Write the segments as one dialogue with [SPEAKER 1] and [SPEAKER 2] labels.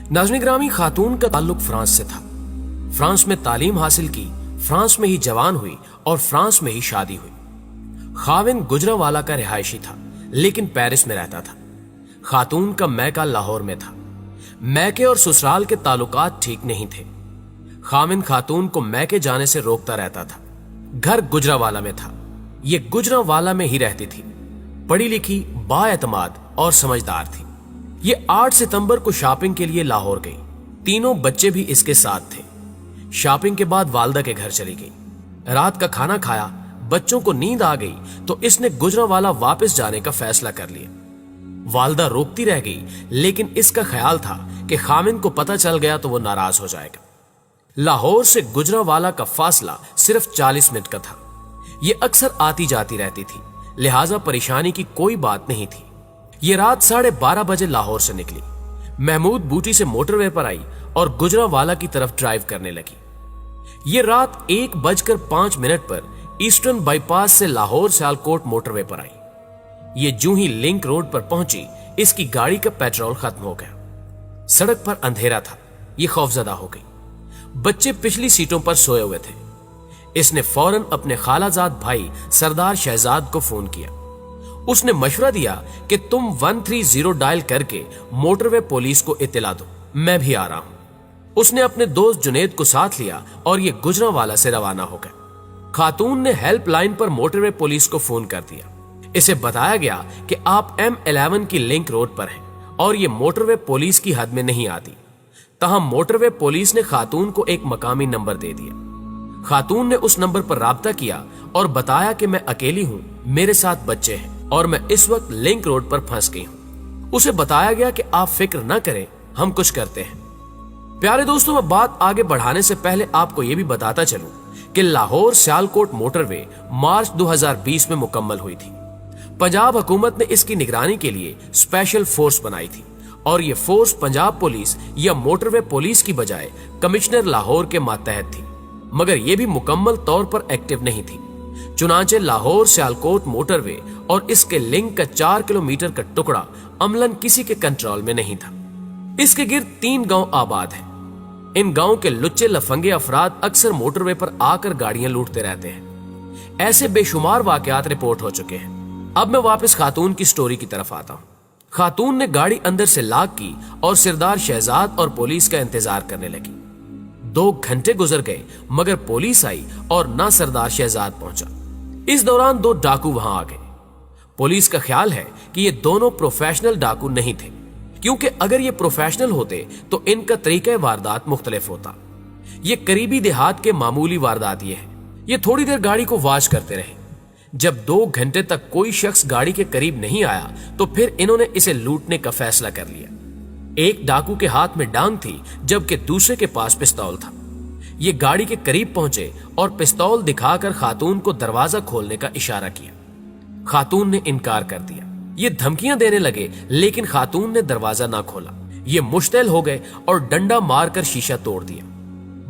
[SPEAKER 1] नाज़रीन ग्रामी, खातून का ताल्लुक फ्रांस से था। फ्रांस में तालीम हासिल की, फ्रांस में ही जवान हुई और फ्रांस में ही शादी हुई। खाविन गुजरांवाला का रिहायशी था, लेकिन पेरिस में रहता था। खातून का मैका लाहौर में था। मैके और ससुराल के ताल्लुकात ठीक नहीं थे। खाविन खातून को मैके जाने से रोकता रहता था। घर गुजरांवाला में था। ये गुजरांवाला में ही रहती थी। पढ़ी लिखी, बाएतमाद और समझदार थी। ये 8 सितंबर को शॉपिंग के लिए लाहौर गई। तीनों बच्चे भी इसके साथ थे। शॉपिंग के बाद वालदा के घर चली गई। रात का खाना खाया, बच्चों को नींद आ गई तो इसने गुजरांवाला वापस जाने का फैसला कर लिया। वालदा रोकती रह गई, लेकिन इसका ख्याल था कि खामिन को पता चल गया तो वो नाराज हो जाएगा। लाहौर से गुजरांवाला का फासला सिर्फ 40 मिनट का था। ये अक्सर आती जाती रहती थी, लिहाजा परेशानी की कोई बात नहीं थी। ये रात 12:30 बजे लाहौर से निकली। महमूद बूटी से मोटरवे पर आई और गुजरांवाला की तरफ ड्राइव करने लगी। ये रात 1:05 पर ईस्टर्न बाईपास से लाहौर सियालकोट मोटरवे पर आई। ये जूं ही लिंक रोड पर पहुंची, इसकी गाड़ी का पेट्रोल खत्म हो गया। सड़क पर अंधेरा था। ये खौफजदा हो गई। बच्चे पिछली सीटों पर सोए हुए थे। इसने फौरन अपने खालाजाद भाई सरदार शहजाद को फोन किया। उसने मशवरा दिया कि तुम 130 डायल करके मोटरवे पुलिस को इत्तला दो, मैं भी आ रहा हूं। उसने अपने दोस्त जुनेद को साथ लिया और ये गुजरांवाला से रवाना हो गए। खातून ने हेल्पलाइन पर मोटरवे पुलिस को फोन कर दिया। इसे बताया गया कि आप M11 की लिंक रोड पर हैं और ये मोटरवे पुलिस की हद में नहीं आती। तहम मोटरवे पुलिस ने खातून को एक मकामी नंबर दे दिया। खातून ने उस नंबर पर राब्ता किया और बताया कि मैं अकेली हूं, मेरे साथ बच्चे हैं और मैं इस वक्त लिंक रोड पर फंस गई हूं। उसे बताया गया कि आप फिक्र ना करें, हम कुछ करते हैं। प्यारे दोस्तों, मैं बात आगे बढ़ाने से पहले आपको यह भी बताता चलूं कि लाहौर सियालकोट मोटरवे मार्च 2020 में मुकम्मल हुई थी। पंजाब हुकूमत ने इसकी निगरानी के लिए स्पेशल फोर्स बनाई थी और ये फोर्स पंजाब पुलिस या मोटरवे पुलिस की बजाय कमिश्नर लाहौर के मातहत थी, मगर यह भी मुकम्मल तौर पर एक्टिव नहीं थी। चुनांचे लाहौर सियालकोट मोटरवे और इसके लिंक का 4 किलोमीटर का टुकड़ा अमलन किसी के कंट्रोल में नहीं था। इसके गिर्द 3 गांव आबाद हैं। इन गांव के लुच्चे लफंगे अफराद अक्सर मोटरवे पर आकर गाड़ियां लूटते रहते हैं। ऐसे बेशुमार वाकयात रिपोर्ट हो चुके हैं। अब मैं वापस खातून की स्टोरी की तरफ आता हूं। खातून ने गाड़ी अंदर से लॉक की और सरदार शहजाद और पुलिस का इंतजार करने लगी। 2 घंटे गुजर गए, मगर पुलिस आई और ना सरदार शहजाद पहुंचा। इस दौरान 2 डाकू वहां आ गए। पुलिस का ख्याल है कि ये दोनों प्रोफेशनल डाकू नहीं थे, क्योंकि अगर ये प्रोफेशनल होते तो इनका तरीका वारदात मुख्तलिफ होता। ये करीबी देहात के मामूली वारदात ये है। ये थोड़ी देर गाड़ी को वॉच करते रहे। जब 2 घंटे तक कोई शख्स गाड़ी के करीब नहीं आया तो फिर इन्होंने इसे लूटने का फैसला कर लिया। एक डाकू के हाथ में डांग थी, जबकि दूसरे के पास पिस्तौल था। ये गाड़ी के करीब पहुंचे और पिस्तौल दिखाकर खातून को दरवाजा खोलने का इशारा किया। खातून ने इनकार कर दिया। ये धमकियां देने लगे, लेकिन खातून ने दरवाजा ना खोला। ये मुश्तिल हो गए और डंडा मारकर शीशा तोड़ दिया।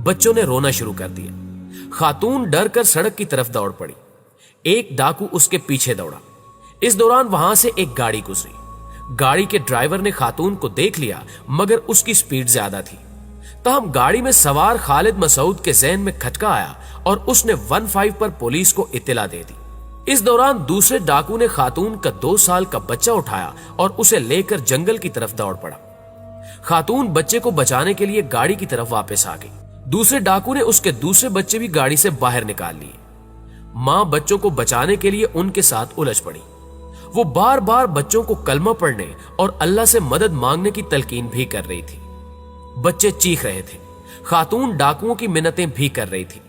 [SPEAKER 1] बच्चों ने रोना शुरू कर दिया। खातून डर कर सड़क की तरफ दौड़ पड़ी। एक डाकू उसके पीछे दौड़ा। इस दौरान वहां से एक गाड़ी गुजरी। गाड़ी के ड्राइवर ने खातून को देख लिया, मगर उसकी स्पीड ज्यादा थी। तहम गाड़ी में सवार खालिद मसूद के ज़हन में खटका आया और उसने 15 पर पुलिस को इत्तला दे दी। इस दौरान दूसरे डाकू ने खातून का 2 साल का बच्चा उठाया और उसे लेकर जंगल की तरफ दौड़ पड़ा। खातून बच्चे को बचाने के लिए गाड़ी की तरफ वापस आ गई। दूसरे डाकू ने उसके दूसरे बच्चे भी गाड़ी से बाहर निकाल लिए। मां बच्चों को बचाने के लिए उनके साथ उलझ पड़ी। वो बार बार बच्चों को कलमा पढ़ने और अल्लाह से मदद मांगने की तलकीन भी कर रही थी। बच्चे चीख रहे थे। खातून डाकुओं की मिन्नतें भी कर रही थी,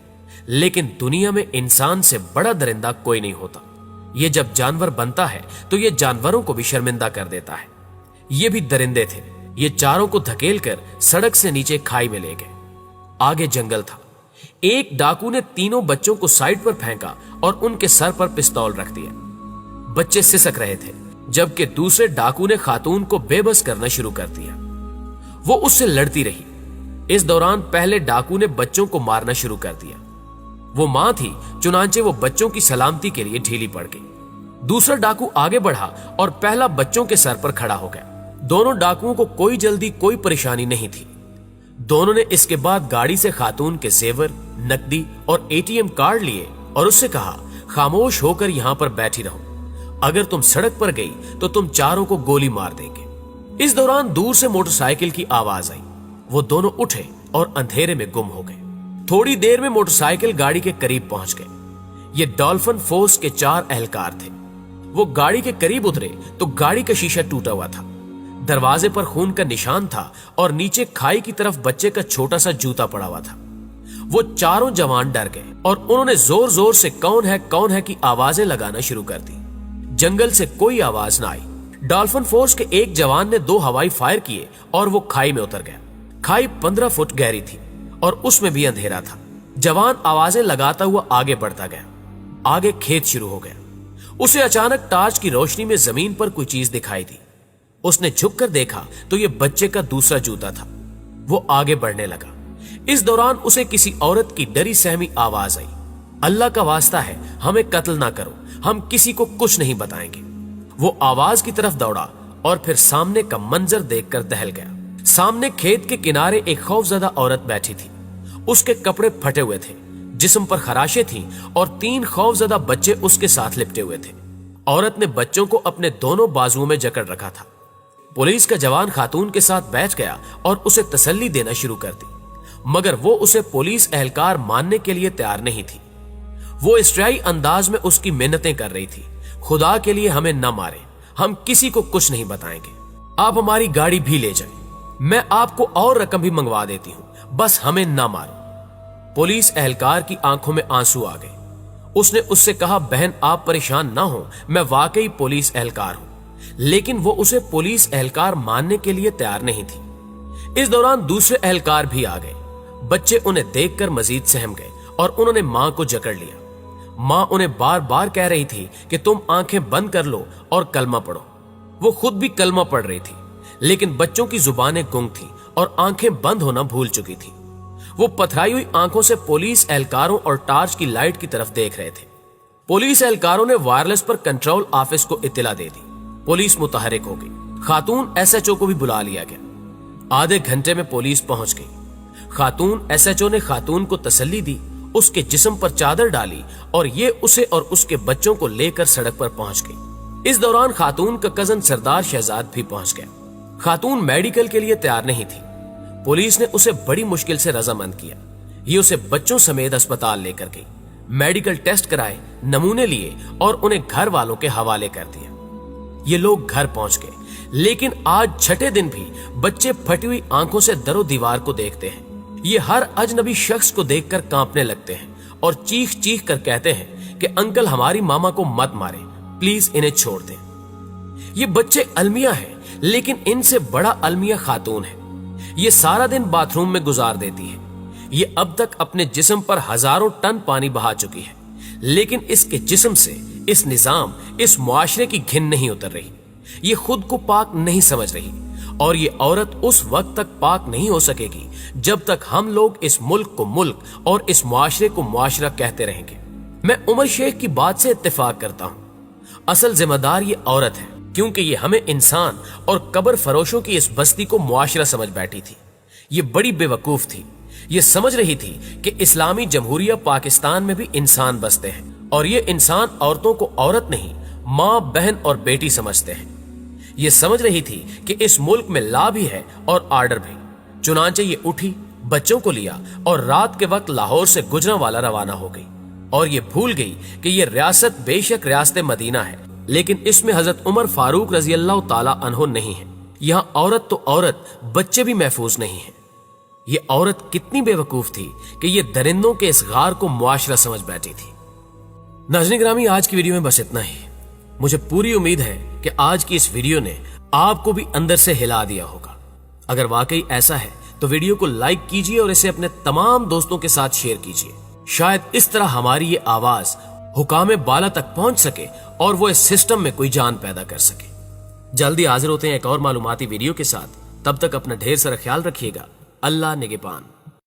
[SPEAKER 1] लेकिन दुनिया में इंसान से बड़ा दरिंदा कोई नहीं होता। ये जब जानवर बनता है तो ये जानवरों को भी शर्मिंदा कर देता है। ये भी दरिंदे थे। ये चारों को धकेल कर सड़क से नीचे खाई में ले गए। आगे जंगल था। एक डाकू ने तीनों बच्चों को साइड पर फेंका और उनके सर पर पिस्तौल रख दिया। बच्चे सिसक रहे थे, जबकि दूसरे डाकू ने खातून को बेबस करना शुरू कर दिया। वो उससे लड़ती रही। इस दौरान पहले डाकू ने बच्चों को मारना शुरू कर दिया। वो मां थी, चुनांचे वो बच्चों की सलामती के लिए ढीली पड़ गई। दूसरा डाकू आगे बढ़ा और पहला बच्चों के सर पर खड़ा हो गया। दोनों डाकुओं को कोई जल्दी कोई परेशानी नहीं थी। दोनों ने इसके बाद गाड़ी से खातून के जेवर, नकदी और एटीएम कार्ड लिए और उससे कहा, खामोश होकर यहां पर बैठी रहो, अगर तुम सड़क पर गई तो तुम चारों को गोली मार देंगे। इस दौरान दूर से मोटरसाइकिल की आवाज आई। वो दोनों उठे और अंधेरे में गुम हो गए। थोड़ी देर में मोटरसाइकिल गाड़ी के करीब पहुंच गए। ये डॉल्फिन फोर्स के 4 एहलकार थे। वो गाड़ी के करीब उतरे तो गाड़ी का शीशा टूटा हुआ था, दरवाजे पर खून का निशान था और नीचे खाई की तरफ बच्चे का छोटा सा जूता पड़ा हुआ था। वो चारों जवान डर गए और उन्होंने जोर जोर से कौन है की आवाजें लगाना शुरू कर दी। जंगल से कोई आवाज ना आई। डॉल्फिन फोर्स के एक जवान ने 2 हवाई फायर किए और वो खाई में उतर गया। खाई 15 फुट गहरी थी और उसमें भी अंधेरा था। जवान आवाजें लगाता हुआ आगे बढ़ता गया। आगे खेत शुरू हो गया। उसे अचानक टार्च की रोशनी में जमीन पर कोई चीज दिखाई दी। उसने झुककर देखा तो ये बच्चे का दूसरा जूता था। वो आगे बढ़ने लगा। इस दौरान उसे किसी औरत की डरी सहमी आवाज आई, अल्लाह का वास्ता है, हमें कत्ल ना करो, हम किसी को कुछ नहीं बताएंगे। वो आवाज की तरफ दौड़ा और फिर सामने का मंजर देखकर दहल गया। सामने खेत के किनारे एक खौफजदा औरत बैठी थी। उसके कपड़े फटे हुए थे, जिस्म पर खराशें थीं और 3 खौफजदा बच्चे उसके साथ लिपटे हुए थे। औरत ने बच्चों को अपने दोनों बाजुओं में जकड़ रखा था। पुलिस का जवान खातून के साथ बैठ गया और उसे तसल्ली देना शुरू कर दी, मगर वो उसे पुलिस एहलकार मानने के लिए तैयार नहीं थी। वो इस्राई अंदाज में उसकी मिन्नतें कर रही थी, खुदा के लिए हमें न मारे, हम किसी को कुछ नहीं बताएंगे, आप हमारी गाड़ी भी ले जाएं, मैं आपको और रकम भी मंगवा देती हूं, बस हमें न मारो। पुलिस एहलकार की आंखों में आंसू आ गए। उसने उससे कहा, बहन आप परेशान ना हो, मैं वाकई पुलिस एहलकार हूं। लेकिन वो उसे पुलिस एहलकार मानने के लिए तैयार नहीं थी। इस दौरान दूसरे एहलकार भी आ गए। बच्चे उन्हें देखकर मजीद सहम गए और उन्होंने मां को जकड़ लिया। मां उन्हें बार बार कह रही थी कि तुम आंखें बंद कर लो और कलमा पढ़ो। वो खुद भी कलमा पढ़ रही थी, लेकिन बच्चों की जुबानें गुंग थी और आंखें बंद होना भूल चुकी थी। वो पथराई हुई आंखों से पुलिस एहलकारों और टार्च की लाइट की तरफ देख रहे थे। पुलिस एहलकारों ने वायरलेस पर कंट्रोल ऑफिस को इत्तला दे दी। पुलिस मुतहरिक हो गई। खातून एसएचओ को भी बुला लिया गया। आधे घंटे में पुलिस पहुंच गई। खातून एसएचओ ने खातून को तसल्ली दी, उसके जिस्म पर चादर डाली और ये उसे और उसके बच्चों को लेकर सड़क पर पहुंच गई। इस दौरान खातून का कजन सरदार शहजाद भी पहुंच गया। खातून मेडिकल के लिए तैयार नहीं थी। पुलिस ने उसे बड़ी मुश्किल से रजामंद किया। ये उसे बच्चों समेत अस्पताल लेकर गई। मेडिकल टेस्ट कराए, नमूने लिए और उन्हें घर वालों के हवाले कर दिया। ये लोग घर पहुंच गए, लेकिन आज छठे दिन भी बच्चे फटी हुई आंखों से दरो दीवार को देखते हैं। ये हर अजनबी शख्स को देखकर कांपने लगते हैं और चीख चीख कर कहते हैं कि अंकल हमारी मामा को मत मारे, प्लीज इन्हें छोड़ दें। ये बच्चे अलमिया हैं, लेकिन इनसे बड़ा अलमिया खातून है। ये सारा दिन बाथरूम में गुजार देती है। ये अब तक अपने जिस्म पर हजारों टन पानी बहा चुकी है, लेकिन इसके जिस्म से इस निजाम, इस मुआशरे की घिन नहीं उतर रही। ये खुद को पाक नहीं समझ रही और ये औरत उस वक्त तक पाक नहीं हो सकेगी जब तक हम लोग इस मुल्क को मुल्क और इस मुआशरे को मुआशरा कहते रहेंगे। मैं उमर शेख की बात से इत्तेफाक करता हूँ। असल जिम्मेदार ये औरत है, क्योंकि ये हमें इंसान और कब्र फरोशों की इस बस्ती को मुआशरा समझ बैठी थी। ये बड़ी बेवकूफ थी। ये समझ रही थी कि इस्लामी जमहूरिया पाकिस्तान में भी इंसान बसते हैं और ये इंसान औरतों को औरत नहीं, माँ, बहन और बेटी समझते हैं। ये समझ रही थी कि इस मुल्क में लॉ भी है और आर्डर भी। चुनांचे ये उठी, बच्चों को लिया और रात के वक्त लाहौर से गुजरांवाला रवाना हो गई। और ये भूल गई कि ये रियासत बेशक रियासत मदीना है, लेकिन इसमें हजरत उमर फारूक रजी अल्लाह ताला अन्हो नहीं है। यहाँ औरत तो औरत, बच्चे भी महफूज नहीं है। ये औरत कितनी बेवकूफ थी कि ये दरिंदों के इस गार को मुआशरा समझ बैठी थी। नाज़रीन ग्रामी, आज की वीडियो में बस इतना ही। मुझे पूरी उम्मीद है कि आज की इस वीडियो ने आपको भी अंदर से हिला दिया होगा। अगर वाकई ऐसा है तो वीडियो को लाइक कीजिए और इसे अपने तमाम दोस्तों के साथ शेयर कीजिए। शायद इस तरह हमारी ये आवाज हुकामे बाला तक पहुंच सके और वो इस सिस्टम में कोई जान पैदा कर सके। जल्दी हाजिर होते हैं एक और मालूमाती वीडियो के साथ। तब तक अपना ढेर सारा ख्याल रखिएगा। अल्लाह निगहबान।